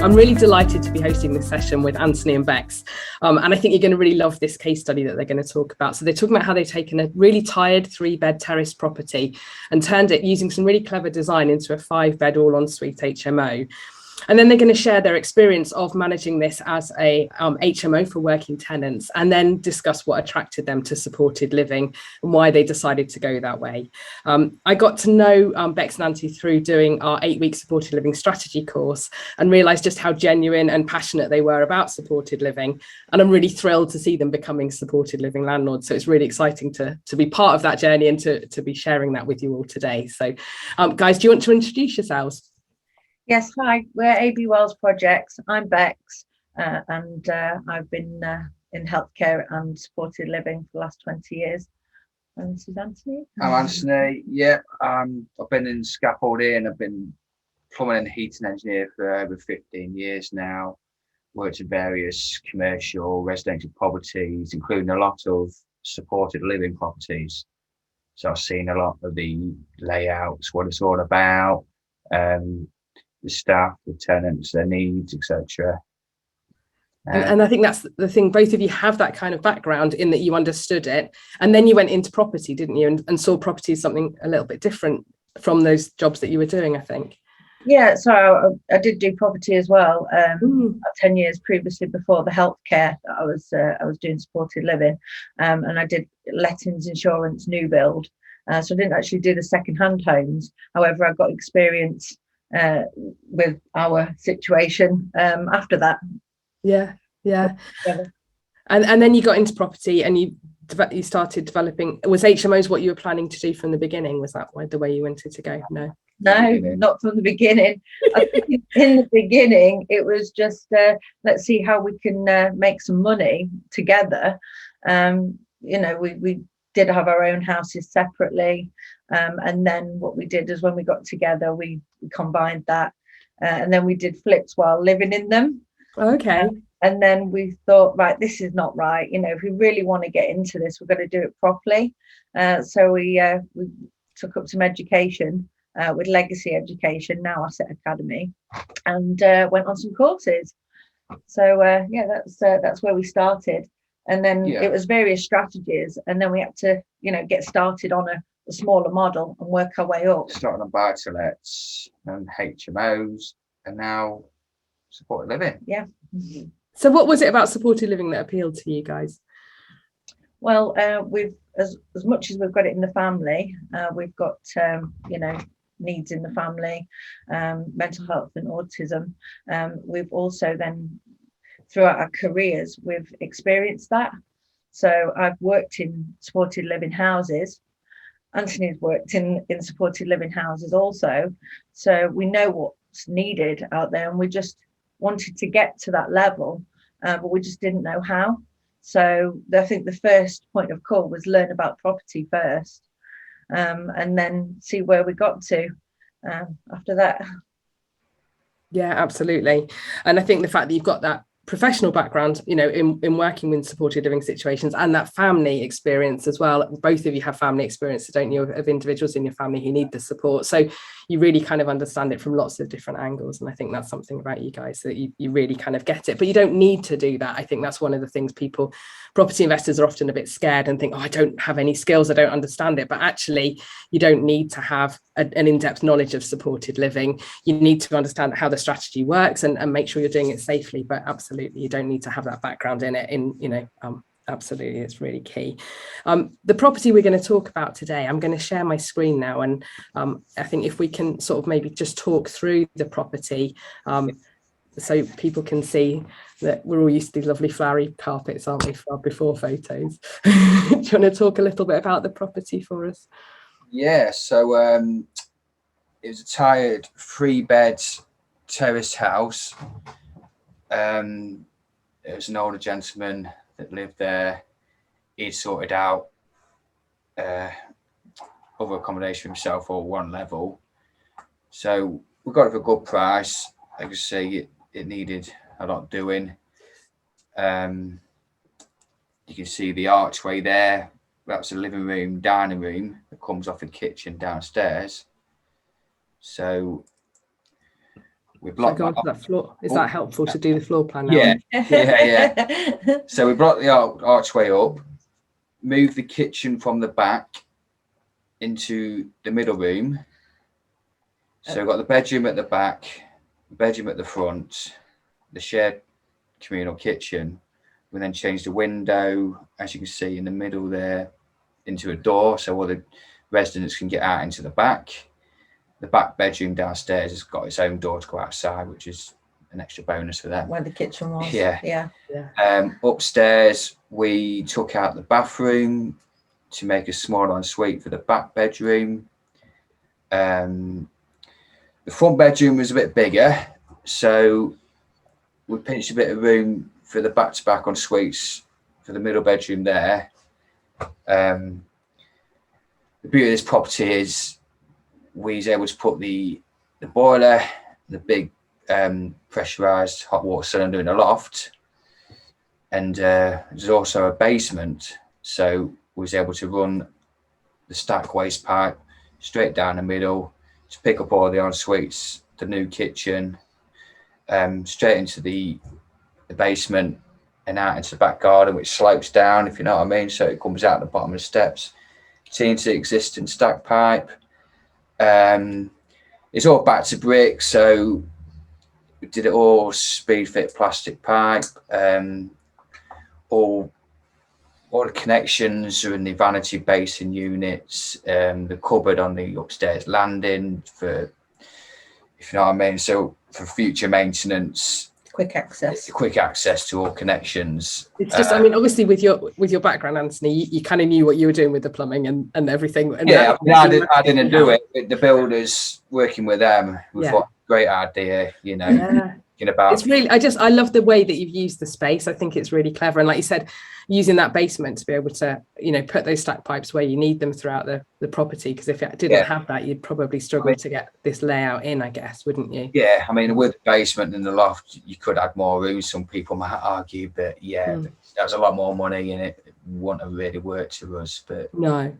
I'm really delighted to be hosting this session with Anthony and Bex. And I think you're going to really love this case study that they're going to talk about. So they're talking about how they've taken a really tired 3-bed terrace property and turned it, using some really clever design, into a 5-bed all-ensuite HMO. And then they're going to share their experience of managing this as a HMO for working tenants, and then discuss what attracted them to supported living and why they decided to go that way. I got to know Bex and Anthony through doing our 8-week supported living strategy course, and realised just how genuine and passionate they were about supported living. And I'm really thrilled to see them becoming supported living landlords. So it's really exciting to be part of that journey and to be sharing that with you all today. So guys, do you want to introduce yourselves? Yes, hi, we're AB Wells Projects. I'm Bex, and I've been in healthcare and supported living for the last 20 years. And this is Anthony. I'm Anthony. Yeah, I've been in scaffolding and I've been plumbing and heating engineer for over 15 years now. Worked in various commercial, residential properties, including a lot of supported living properties. So I've seen a lot of the layouts, what it's all about, the staff, the tenants, their needs, etc. And I think that's the thing, both of you have that kind of background in that you understood it, and then you went into property, didn't you, and saw property as something a little bit different from those jobs that you were doing, I think. Yeah, so I did do property as well, 10 years previously before the healthcare. I was doing supported living, and I did lettings, insurance, new build. So I didn't actually do the second-hand homes. However, I got experience with our situation after that. Yeah. And then you got into property and you started developing. Was HMOs what you were planning to do from the beginning? Was that the way you wanted to go? No, not from the beginning. I think in the beginning it was just let's see how we can make some money together. We did have our own houses separately, and then what we did is when we got together we combined that, and then we did flips while living in them. Okay. And then we thought, right, this is not right. If we really want to get into this, we're going to do it properly. So we took up some education with Legacy Education, now Asset Academy, and went on some courses. So that's where we started. And then it was various strategies, and then we had to, get started on a smaller model and work our way up. Starting on buy-to-lets and HMOs, and now supported living. Yeah. So what was it about supported living that appealed to you guys? Well, we've as much as we've got it in the family, we've got needs in the family, mental health and autism. We've also then, throughout our careers, we've experienced that. So I've worked in supported living houses. Anthony's worked in supported living houses also. So we know what's needed out there, and we just wanted to get to that level, but we just didn't know how. So I think the first point of call was learn about property first, and then see where we got to after that. Yeah, absolutely. And I think the fact that you've got that professional background, in working with supported living situations, and that family experience as well. Both of you have family experience, don't you, of individuals in your family who need the support. So you really kind of understand it from lots of different angles. And I think that's something about you guys, that you really kind of get it, but you don't need to do that. I think that's one of the things property investors are often a bit scared and think, I don't have any skills, I don't understand it. But actually, you don't need to have an in-depth knowledge of supported living. You need to understand how the strategy works and make sure you're doing it safely. But absolutely, you don't need to have that background in it. Absolutely, it's really key. The property we're going to talk about today, I'm going to share my screen now, and I think if we can sort of maybe just talk through the property, so people can see that we're all used to these lovely flowery carpets, aren't we, for our before photos. Do you want to talk a little bit about the property for us? Yeah, so it was a tired 3-bed terrace house. It was an older gentleman that lived there. He'd sorted out other accommodation for himself, or one level. So we got it for a good price. Like I say, it needed a lot doing. You can see the archway there. That's a living room, dining room that comes off the kitchen downstairs. So We So blocked go on that to that floor. Is Oh, that helpful to do the floor plan now? Yeah, yeah. So we blocked the archway up, moved the kitchen from the back into the middle room. So we've got the bedroom at the back, the bedroom at the front, the shared communal kitchen. We then changed the window, as you can see in the middle there, into a door so all the residents can get out into the back. The back bedroom downstairs has got its own door to go outside, which is an extra bonus for them. Where the kitchen was. Yeah. Yeah. Upstairs, we took out the bathroom to make a small ensuite for the back bedroom. The front bedroom was a bit bigger, so we pinched a bit of room for the back-to-back ensuites for the middle bedroom there. The beauty of this property is we was able to put the boiler, the big pressurized hot water cylinder in the loft, and there's also a basement, so we was able to run the stack waste pipe straight down the middle to pick up all the en-suites, the new kitchen, straight into the basement and out into the back garden, which slopes down, if you know what I mean, so it comes out the bottom of the steps into the existing stack pipe. It's all back to brick, so we did it all speed fit plastic pipe. All the connections are in the vanity basin units, the cupboard on the upstairs landing for, if you know what I mean, so for future maintenance, Quick access to all connections. It's just, I mean, obviously with your background, Anthony, you kind of knew what you were doing with the plumbing and everything. And yeah, I didn't do it. The builders, working with them, we thought, great idea, you know. Yeah. About it's really, I love the way that you've used the space. I think it's really clever, and like you said, using that basement to be able to, you know, put those stack pipes where you need them throughout the property, because if it didn't have that, you'd probably struggle to get this layout in, I guess, wouldn't you? Yeah, I mean, with the basement and the loft, you could add more room. Some people might argue, but that's a lot more money, and it wouldn't have really worked for us. But no,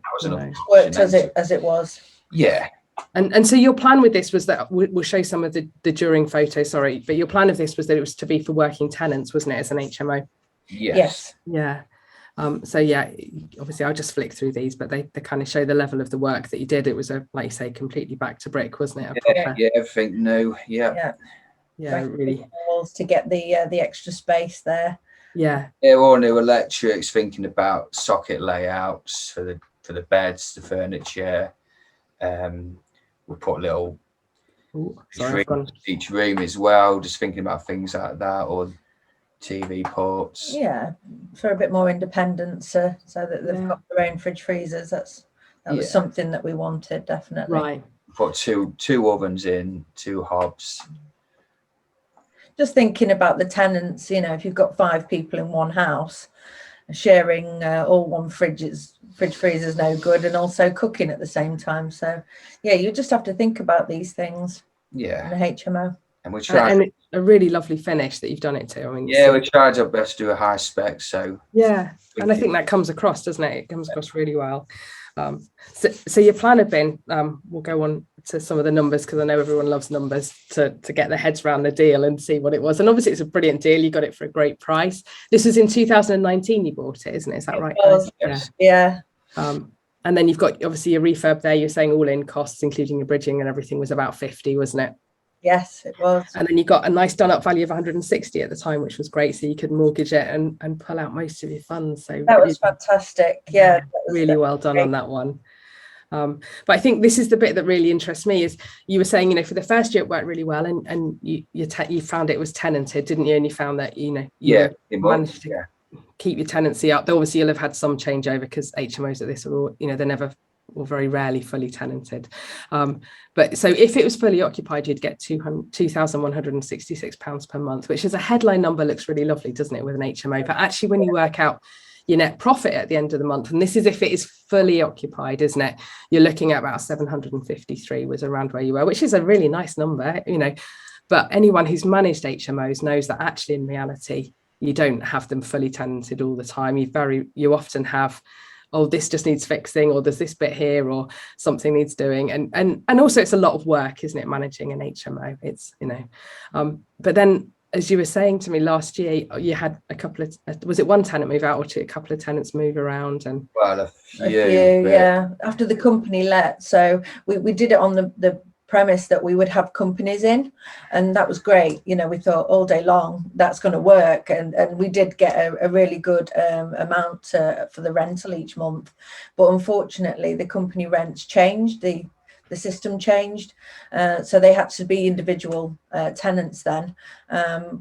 worked as it was. Yeah. And so your plan with this was that we'll show some of the during photos, sorry, but your plan of this was that it was to be for working tenants, wasn't it, as an HMO? Yes. Yeah. So yeah, obviously I'll just flick through these, but they kind of show the level of the work that you did. It was like you say, completely back to brick, wasn't it? Yeah, everything new. Yeah, really. Walls to get the extra space there. Yeah, all new electrics. Thinking about socket layouts for the beds, the furniture. We put little each room as well, just thinking about things like that, or TV ports. Yeah, for a bit more independence, so that they've got their own fridge freezers. That was something that we wanted, definitely. Right. Put two ovens in, 2 hobs. Just thinking about the tenants, you know, if you've got 5 people in one house, sharing all one fridge freezer is no good, and also cooking at the same time. So yeah, you just have to think about these things in the HMO. And we tried, and a really lovely finish that you've done it to. I mean, we tried our best to do a high spec. So and I think that comes across, doesn't it? It comes across really well. So your plan had been, we'll go on to some of the numbers, because I know everyone loves numbers, to get their heads around the deal and see what it was. And obviously it's a brilliant deal. You got it for a great price. This was in 2019 you bought it, isn't it? Is that right, guys? Yeah. And then you've got obviously your refurb there. You're saying all in costs, including your bridging and everything, was about 50, wasn't it? Yes, it was. And then you got a nice done up value of 160 at the time, which was great. So you could mortgage it and pull out most of your funds. So that was fantastic. Yeah, really well done on that one. But I think this is the bit that really interests me, is you were saying, you know, for the first year it worked really well, and you found it was tenanted, didn't you? And you found that, you know, you managed to keep your tenancy up. Though obviously you'll have had some changeover, because HMOs at this are all, you know, they're never, or very rarely, fully tenanted. But so if it was fully occupied, you'd get £2,166 per month, which is a headline number, looks really lovely, doesn't it, with an HMO? But actually when you work out your net profit at the end of the month, and this is if it is fully occupied, isn't it, you're looking at about 753 was around where you were, which is a really nice number, you know. But anyone who's managed HMOs knows that actually in reality you don't have them fully tenanted all the time. You often have oh, this just needs fixing, or there's this bit here, or something needs doing. And also it's a lot of work, isn't it, managing an HMO? It's, you know, but then, as you were saying to me last year, you had a couple of, was it one tenant move out, or a couple of tenants move around? And well, a few, yeah, after the company let. So we did it on the premise that we would have companies in, and that was great. You know, we thought all day long that's going to work, and we did get a really good amount for the rental each month. But unfortunately the company rents changed, the system changed, so they had to be individual tenants then,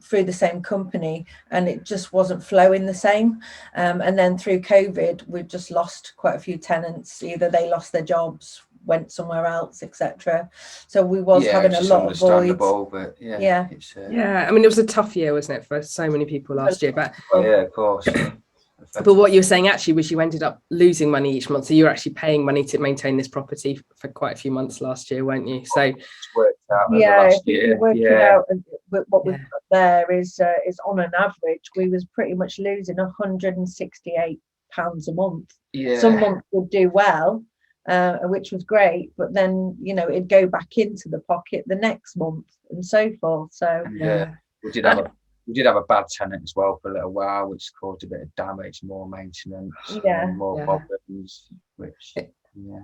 through the same company, and it just wasn't flowing the same. And then through COVID, we've just lost quite a few tenants. Either they lost their jobs, went somewhere else, etc. So we was having a lot of voids. But yeah, I mean, it was a tough year, wasn't it, for so many people last year? But yeah, of course. But what you were saying actually was you ended up losing money each month. So you were actually paying money to maintain this property for quite a few months last year, weren't you? So it's worked out if you work it out, what we've got there is on an average, we was pretty much losing £168 a month. Some months would do well, which was great, but then, you know, it'd go back into the pocket the next month and so forth. So we did have a bad tenant as well for a little while, which caused a bit of damage, more maintenance, and more problems.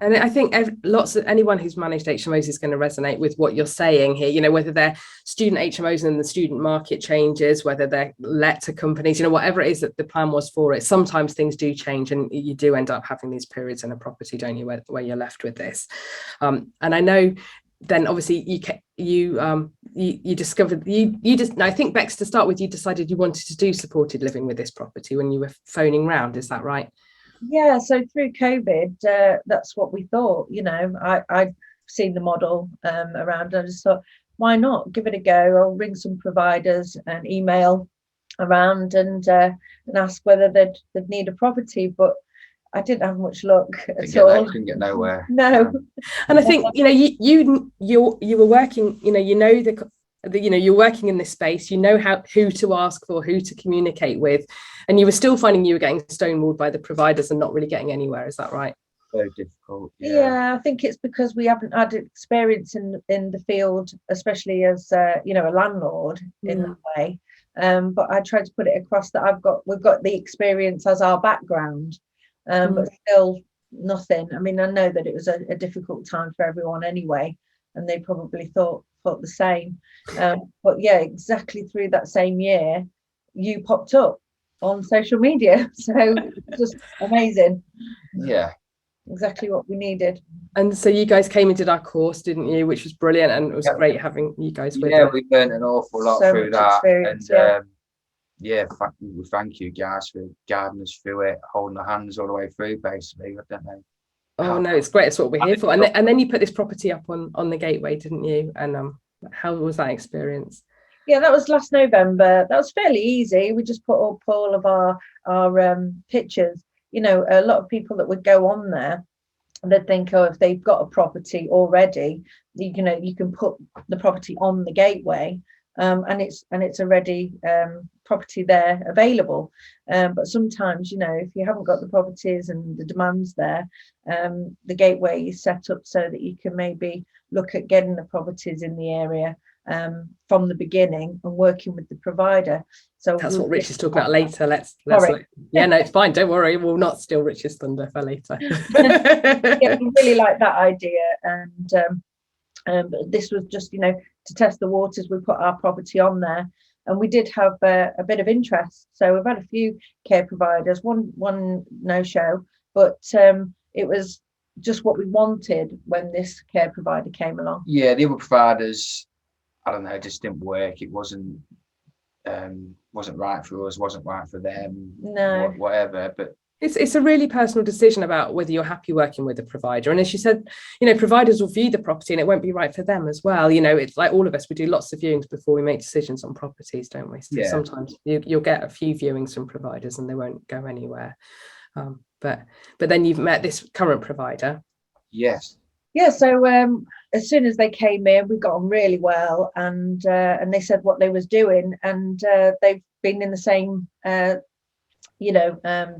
And I think anyone who's managed HMOs is going to resonate with what you're saying here. You know, whether they're student HMOs and the student market changes, whether they're let to companies, you know, whatever it is that the plan was for it. Sometimes things do change, and you do end up having these periods in a property, don't you, where you're left with this. And I know. Then obviously you discovered I think, Bex, to start with, you decided you wanted to do supported living with this property when you were phoning round. Is that right? Yeah, so through COVID, that's what we thought. You know, I'd seen the model around. I just thought, why not give it a go? I'll ring some providers and email around and ask whether they'd need a property, but I didn't have much luck at all. Couldn't get nowhere. No. And I think, you know, you were working, you know you're working in this space, you know who to ask for, who to communicate with, and you were still finding you were getting stonewalled by the providers and not really getting anywhere. Is that right? Very difficult. Yeah, I think it's because we haven't had experience in the field, especially as you know, a landlord in that way. But I tried to put it across that we've got the experience as our background. But still nothing. I mean, I know that it was a difficult time for everyone anyway, and they probably thought the same. But yeah, exactly through that same year, you popped up on social media. So just amazing. Yeah. Exactly what we needed. And so you guys came and did our course, didn't you? Which was brilliant, and it was great having you guys with us. Yeah, we learned an awful lot through that. And we thank you guys for guiding us through it, holding our hands all the way through, basically. I don't know. Oh no, it's great. It's what we're here for. And then you put this property up on the gateway, didn't you? And how was that experience? Yeah, that was last November. That was fairly easy. We just put up all of our pictures. You know, a lot of people that would go on there, they'd think, oh, if they've got a property already, you know, you can put the property on the gateway, and it's already property there available. But sometimes, you know, if you haven't got the properties and the demands there, the gateway is set up so that you can maybe look at getting the properties in the area from the beginning and working with the provider. So that's what Rich is talking about later. Let's yeah, no, it's fine, don't worry, we'll not steal Rich's thunder for later. Yeah, we really like that idea, and but this was just, you know, to test the waters. We put our property on there, and we did have a bit of interest. So we've had a few care providers, one no show, but it was just what we wanted when this care provider came along. Yeah, the other providers, I don't know, just didn't work. It wasn't right for us, wasn't right for them. No, whatever. But it's a really personal decision about whether you're happy working with a provider. And as you said, you know, providers will view the property and it won't be right for them as well. You know, it's like all of us, we do lots of viewings before we make decisions on properties, don't we? So sometimes you'll get a few viewings from providers and they won't go anywhere. But then you've met this current provider. Yes. Yeah, so as soon as they came in, we got on really well, and they said what they was doing, and they've been in the same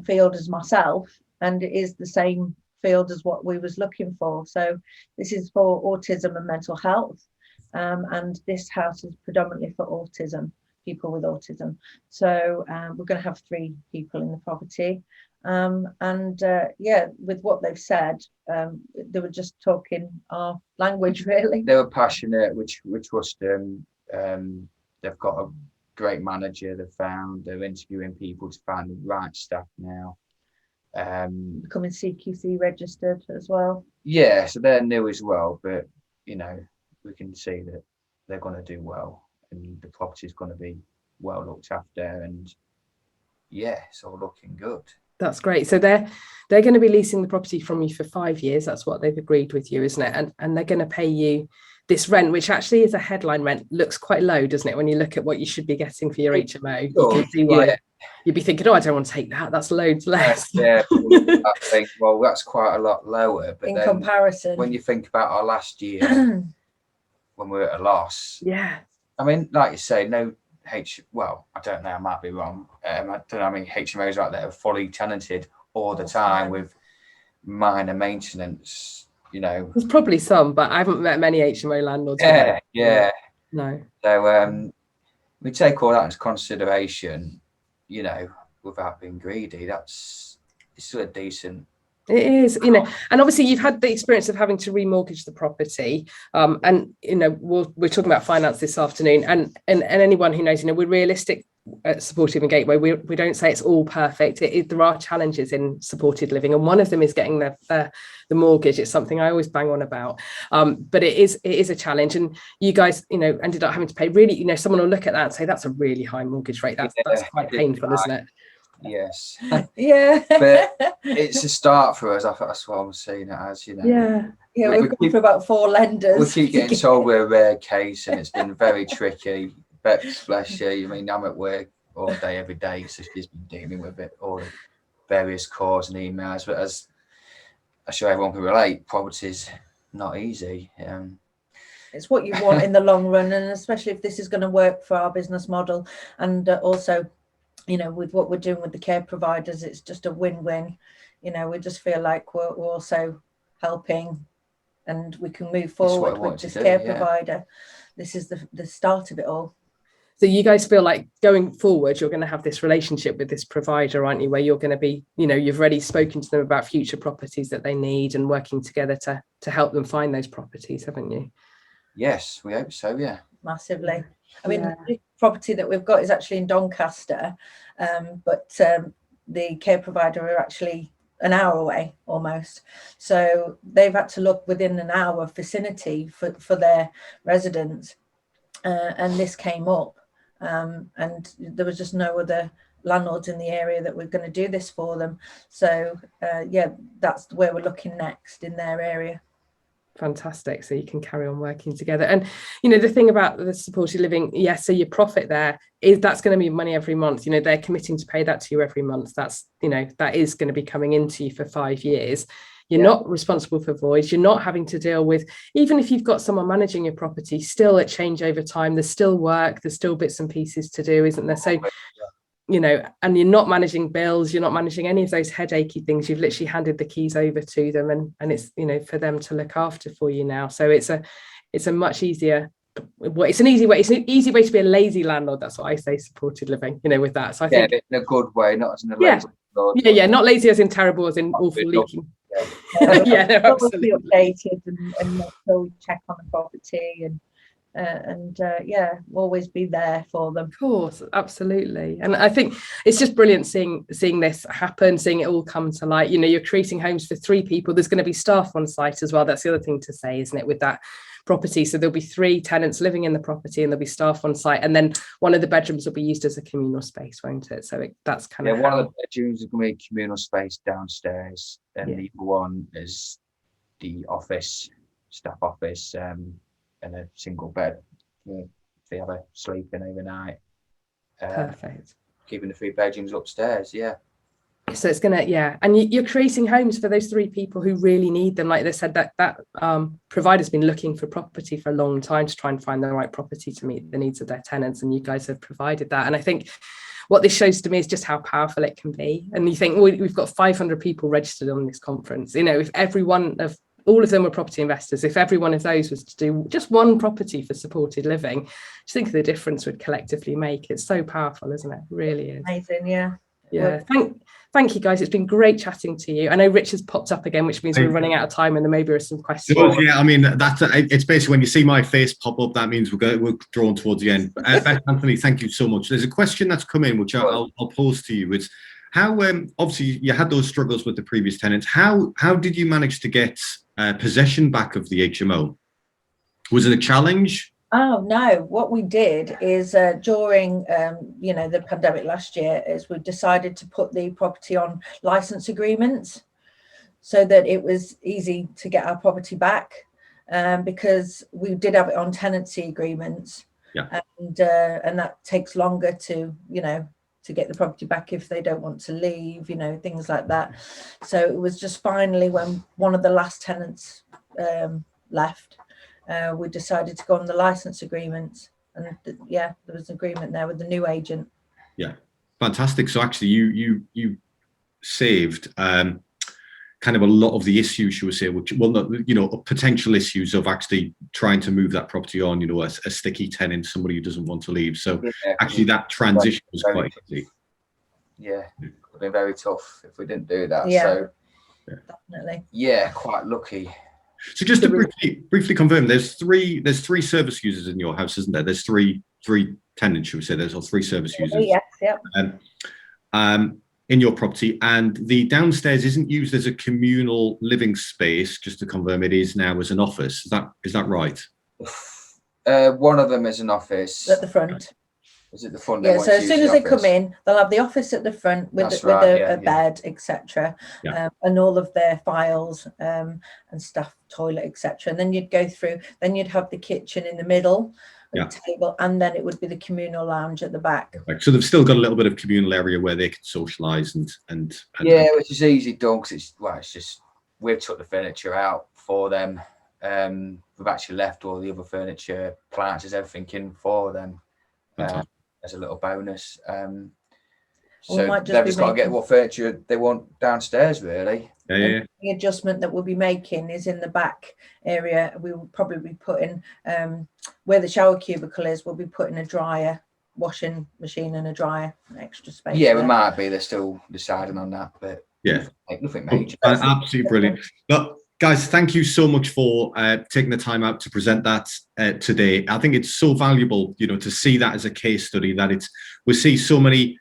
field as myself, and it is the same field as what we was looking for. So this is for autism and mental health, and this house is predominantly for people with autism. So we're going to have 3 people in the property, yeah, with what they've said, they were just talking our language, really. They were passionate, which we trust them. They've got a great manager. They're interviewing people to find the right staff now. Becoming CQC registered as well. Yeah, so they're new as well, but we can see that they're going to do well, and the property is going to be well looked after, and yeah, it's all looking good. That's great. So they're going to be leasing the property from you for 5 years. That's what they've agreed with you, isn't it? And they're going to pay you this rent, which actually is a headline rent, looks quite low, doesn't it? When you look at what you should be getting for your HMO, you can see why you'd be thinking, oh, I don't want to take that. That's loads less. Yeah, I think, well, that's quite a lot lower. But in then comparison, when you think about our last year, when we were at a loss, yeah. I mean, like you say, well, I don't know, I might be wrong. I don't know how many HMOs out there are fully tenanted all the time with minor maintenance. There's probably some, but I haven't met many HMO landlords. Yeah. No. So we take all that into consideration, without being greedy. It's still a decent. It is, and obviously you've had the experience of having to remortgage the property, and we're talking about finance this afternoon, and anyone who knows, we're realistic at Supportive and Gateway. We don't say it's all perfect. There are challenges in supported living, and one of them is getting the mortgage. It's something I always bang on about, but it is a challenge, and you guys ended up having to pay really, someone will look at that and say that's a really high mortgage rate. That's quite painful, isn't it? Yes. Yeah. But it's a start for us. I thought that's what I'm seeing it as, Yeah, we've gone for about 4 lenders. We keep getting told we're a rare case, and it's been very tricky. But bless you, I'm at work all day, every day, so she's been dealing with it, all the various calls and emails. But as I'm sure everyone can relate, property's not easy. It's what you want in the long run, and especially if this is going to work for our business model, and also with what we're doing with the care providers, it's just a win-win. We just feel like we're also helping, and we can move forward with this care provider. This is the start of it all. So you guys feel like going forward, you're going to have this relationship with this provider, aren't you? Where you're going to be, you've already spoken to them about future properties that they need and working together to help them find those properties, haven't you? Yes, we hope so. Yeah, massively. I mean, the property that we've got is actually in Doncaster, but the care provider are actually an hour away almost. So they've had to look within an hour vicinity for their residents, and this came up, and there was just no other landlords in the area that were going to do this for them. So that's where we're looking next, in their area. Fantastic. So you can carry on working together. And the thing about the supported living, so your profit there that's going to be money every month. They're committing to pay that to you every month. That's that is going to be coming into you for 5 years. You're not responsible for voids. You're not having to deal with, even if you've got someone managing your property, still at change over time, there's still work, there's still bits and pieces to do, isn't there? So and you're not managing bills, you're not managing any of those headachy things. You've literally handed the keys over to them, and it's for them to look after for you now. So it's a much easier, it's an easy way to be a lazy landlord. That's what I say, supported living, with that. So I think in a good way, not as in a lazy landlord. Not lazy as in terrible, as in awful, leaking. Absolutely updated and still check on the property and always be there for them. Of course, absolutely. And I think it's just brilliant seeing this happen, seeing it all come to light. You're creating homes for 3 people. There's going to be staff on site as well. That's the other thing to say, isn't it, with that property? So there'll be 3 tenants living in the property, and there'll be staff on site, and then one of the bedrooms will be used as a communal space, won't it? So that's kind of one of the bedrooms is going to be communal space downstairs, and the other one is the office, staff office, and a single bed if they have a sleeping overnight. Perfect. Keeping the 3 bedrooms upstairs. So it's gonna and you're creating homes for those 3 people who really need them. Like they said, that provider's been looking for property for a long time to try and find the right property to meet the needs of their tenants, and you guys have provided that. And I think what this shows to me is just how powerful it can be. And you think, well, we've got 500 people registered on this conference. You know, if all of them were property investors, if every one of those was to do just one property for supported living, just think of the difference we'd collectively make. It's so powerful, isn't it? It really is. Amazing, yeah. Yeah. Thank you, guys. It's been great chatting to you. I know Richard's popped up again, which means we're running out of time, and there maybe are some questions. Yeah, I mean, it's basically when you see my face pop up, that means we're drawn towards the end. Anthony, thank you so much. There's a question that's come in, which I'll pose to you. It's how, obviously, you had those struggles with the previous tenants. How did you manage to get possession back of the HMO? Was it a challenge? Oh no, what we did is during the pandemic last year is we decided to put the property on license agreements so that it was easy to get our property back, because we did have it on tenancy agreements. Yeah. And that takes longer to get the property back if they don't want to leave, things like that. So it was just finally when one of the last tenants left, we decided to go on the license agreements, and there was an agreement there with the new agent. Yeah, fantastic. So actually you saved kind of a lot of the issues, you would say, which, well, not, potential issues of actually trying to move that property on, a sticky tenant, somebody who doesn't want to leave. So actually that transition was quite easy. Yeah, it would have been very tough if we didn't do that. Yeah, so definitely. Yeah, quite lucky. So just to briefly confirm, there's three service users in your house, isn't there? There's three tenants, should we say? There's three service users. Yes, yep. In your property, and the downstairs isn't used as a communal living space. Just to confirm, it is now as an office. Is that right? One of them is an office At the front. Is it the front? Yeah. So as soon as they come in, they'll have the office at the front with a bed, etc., and all of their files and stuff, toilet, etc. And then you'd go through. Then you'd have the kitchen in the middle. The table, and then it would be the communal lounge at the back. So they've still got a little bit of communal area where they can socialise and which is easy done because it's just we've took the furniture out for them. We've actually left all the other furniture, appliances, everything in for them as a little bonus. So they've just got to get what furniture they want downstairs, really. Yeah. The adjustment that we'll be making is in the back area. We will probably be putting where the shower cubicle is. We'll be putting a dryer, washing machine, and a dryer, an extra space. Yeah, we might be. They're still deciding on that, but nothing major. Absolutely brilliant. Look, guys, thank you so much for taking the time out to present that today. I think it's so valuable, to see that as a case study. That we see so many,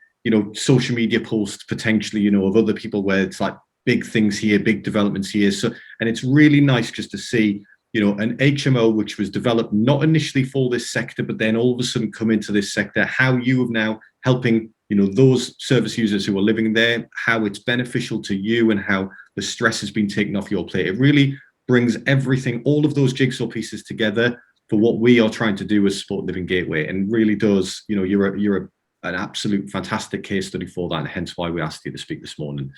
social media posts potentially, of other people where it's like big things here, big developments here. So, and it's really nice just to see, an HMO which was developed not initially for this sector, but then all of a sudden come into this sector, how you have now helping, those service users who are living there, how it's beneficial to you and how the stress has been taken off your plate. It really brings everything, all of those jigsaw pieces together for what we are trying to do as Support Living Gateway, and really does, you're an absolute fantastic case study for that, and hence why we asked you to speak this morning.